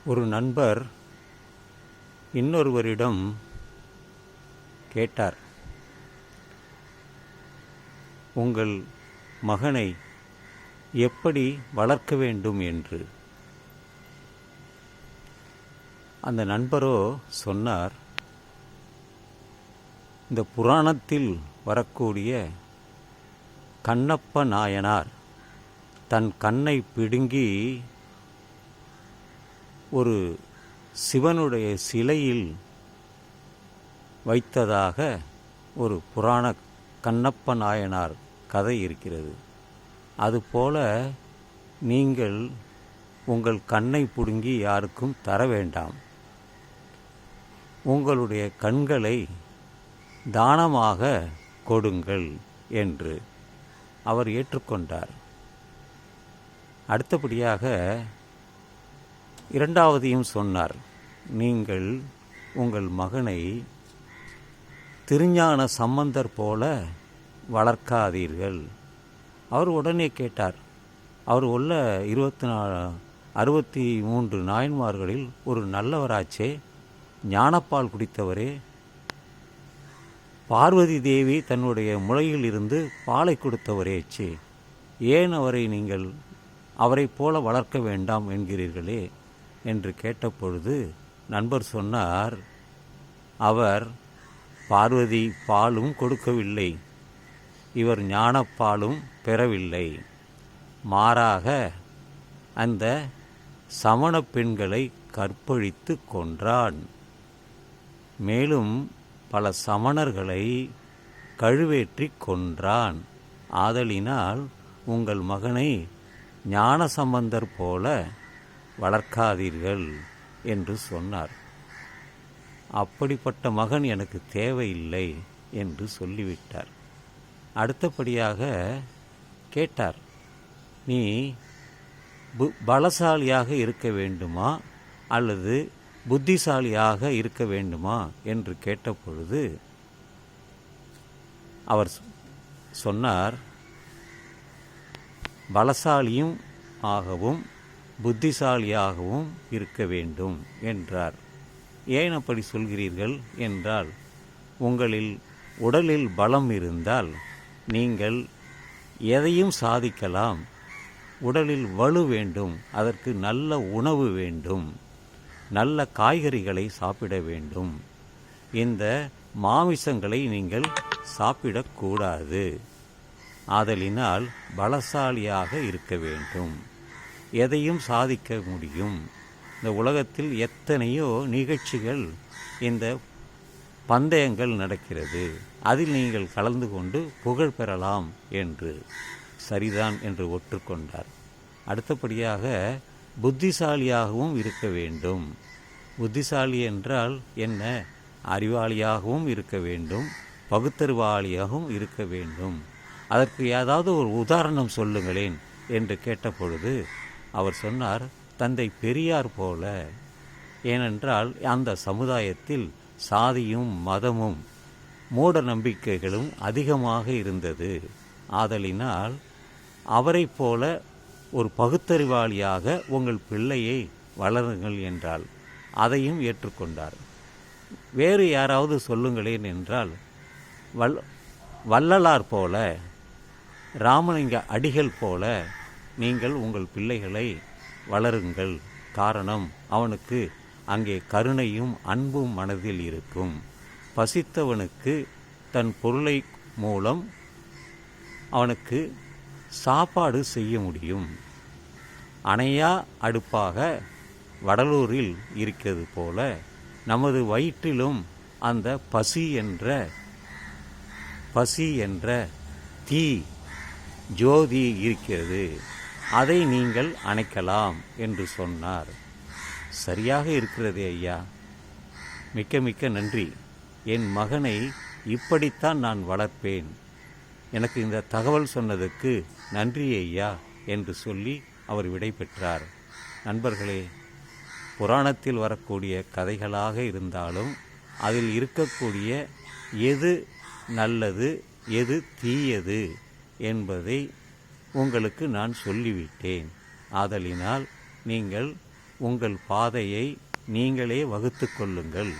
ஒரு நண்பர் இன்னொருவரிடம் கேட்டார், உங்கள் மகனை எப்படி வளர்க்க வேண்டும் என்று. அந்த நண்பரோ சொன்னார், இந்த புராணத்தில் வரக்கூடிய கண்ணப்ப நாயனார் தன் கண்ணை பிடுங்கி ஒரு சிவனுடைய சிலையில் வைத்ததாக ஒரு புராண கண்ணப்ப நாயனார் கதை இருக்கிறது. அதுபோல நீங்கள் உங்கள் கண்ணை பிடுங்கி யாருக்கும் தர வேண்டாம். உங்களுடைய கண்களை தானமாக கொடுங்கள் என்று அவர் ஏற்றுக்கொண்டார். அடுத்தபடியாக இரண்டாவதையும் சொன்னார், நீங்கள் உங்கள் மகனை திருஞான சம்பந்தர் போல வளர்க்காதீர்கள். அவர் உடனே கேட்டார், அவர் உள்ள 63 நாயன்மார்களில் ஒரு நல்லவராச்சே, ஞானப்பால் குடித்தவரே, பார்வதி தேவி தன்னுடைய முளையில் இருந்து பாலை கொடுத்தவரேச்சே, ஏன் நீங்கள் அவரை போல வளர்க்க வேண்டாம் என்கிறீர்களே என்று கேட்டபொழுது நண்பர் சொன்னார், அவர் பார்வதி பாலும் கொடுக்கவில்லை, இவர் ஞானப்பாலும் பெறவில்லை, மாறாக அந்த சமண பெண்களை கற்பழித்து கொன்றான். மேலும் பல சமணர்களை கழுவேற்றி கொன்றான். ஆதலினால் உங்கள் மகனை ஞானசம்பந்தர் போல வளர்க்காதீர்கள் என்று சொன்னார். அப்படிப்பட்ட மகன் எனக்கு தேவையில்லை என்று சொல்லிவிட்டார். அடுத்தபடியாக கேட்டார், நீ பலசாலியாக இருக்க வேண்டுமா அல்லது புத்திசாலியாக இருக்க வேண்டுமா என்று கேட்டபொழுது அவர் சொன்னார், பலசாலியும் ஆகவும் புத்திசாலியாகவும் இருக்க வேண்டும் என்றார். ஏன் அப்படி சொல்கிறீர்கள் என்றால், உடலில் பலம் இருந்தால் நீங்கள் எதையும் சாதிக்கலாம். உடலில் வலு வேண்டும், அதற்கு நல்ல உணவு வேண்டும், நல்ல காய்கறிகளை சாப்பிட வேண்டும். இந்த மாமிசங்களை நீங்கள் சாப்பிடக்கூடாது. ஆதலினால் பலசாலியாக இருக்க வேண்டும், எதையும் சாதிக்க முடியும். இந்த உலகத்தில் எத்தனையோ நிகழ்ச்சிகள், இந்த பந்தயங்கள் நடக்கிறது, அதில் நீங்கள் கலந்து கொண்டு புகழ் பெறலாம் என்று சரிதான் என்று ஒற்றுக்கொண்டார். அடுத்தபடியாக புத்திசாலியாகவும் இருக்க வேண்டும். புத்திசாலி என்றால் என்ன? அறிவாளியாகவும் இருக்க வேண்டும், பகுத்தறிவாளியாகவும் இருக்க வேண்டும். அதற்கு ஏதாவது ஒரு உதாரணம் சொல்லுங்களேன் என்று கேட்டபொழுது அவர் சொன்னார், தந்தை பெரியார் போல. ஏனென்றால் அந்த சமுதாயத்தில் சாதியும் மதமும் மூட நம்பிக்கைகளும் அதிகமாக இருந்தது. ஆதலினால் அவரை போல ஒரு பகுத்தறிவாளியாக உங்கள் பிள்ளையை வளருங்கள் என்றால் அதையும் ஏற்றுக்கொண்டார். வேறு யாராவது சொல்லுங்களேன் என்றால், வள்ளலார் போல, ராமலிங்க அடிகள் போல நீங்கள் உங்கள் பிள்ளைகளை வளருங்கள். காரணம், அவனுக்கு அங்கே கருணையும் அன்பும் மனதில் இருக்கும். பசித்தவனுக்கு தன் பொருளை மூலம் அவனுக்கு சாப்பாடு செய்ய முடியும். அணையா அடுப்பாக வடலூரில் இருக்கிறது போல நமது வயிற்றிலும் அந்த பசி என்ற தீ ஜோதி இருக்கிறது, அதை நீங்கள் அணைக்கலாம் என்று சொன்னார். சரியாக இருக்கிறதே ஐயா, மிக்க மிக்க நன்றி. என் மகனை இப்படித்தான் நான் வளர்ப்பேன். எனக்கு இந்த தகவல் சொன்னதுக்கு நன்றி ஐயா என்று சொல்லி அவர் விடை பெற்றார். நண்பர்களே, புராணத்தில் வரக்கூடிய கதைகளாக இருந்தாலும் அதில் இருக்கக்கூடிய எது நல்லது எது தீயது என்பதை உங்களுக்கு நான் சொல்லிவிட்டேன். ஆதலினால் நீங்கள் உங்கள் பாதையை நீங்களே வகுத்து கொள்ளுங்கள்.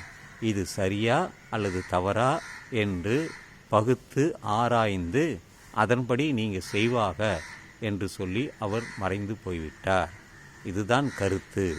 இது சரியா அல்லது தவறா என்று பகுத்து ஆராய்ந்து அதன்படி நீங்கள் செய்வாக என்று சொல்லி அவர் மறைந்து போய்விட்டார். இதுதான் கருத்து.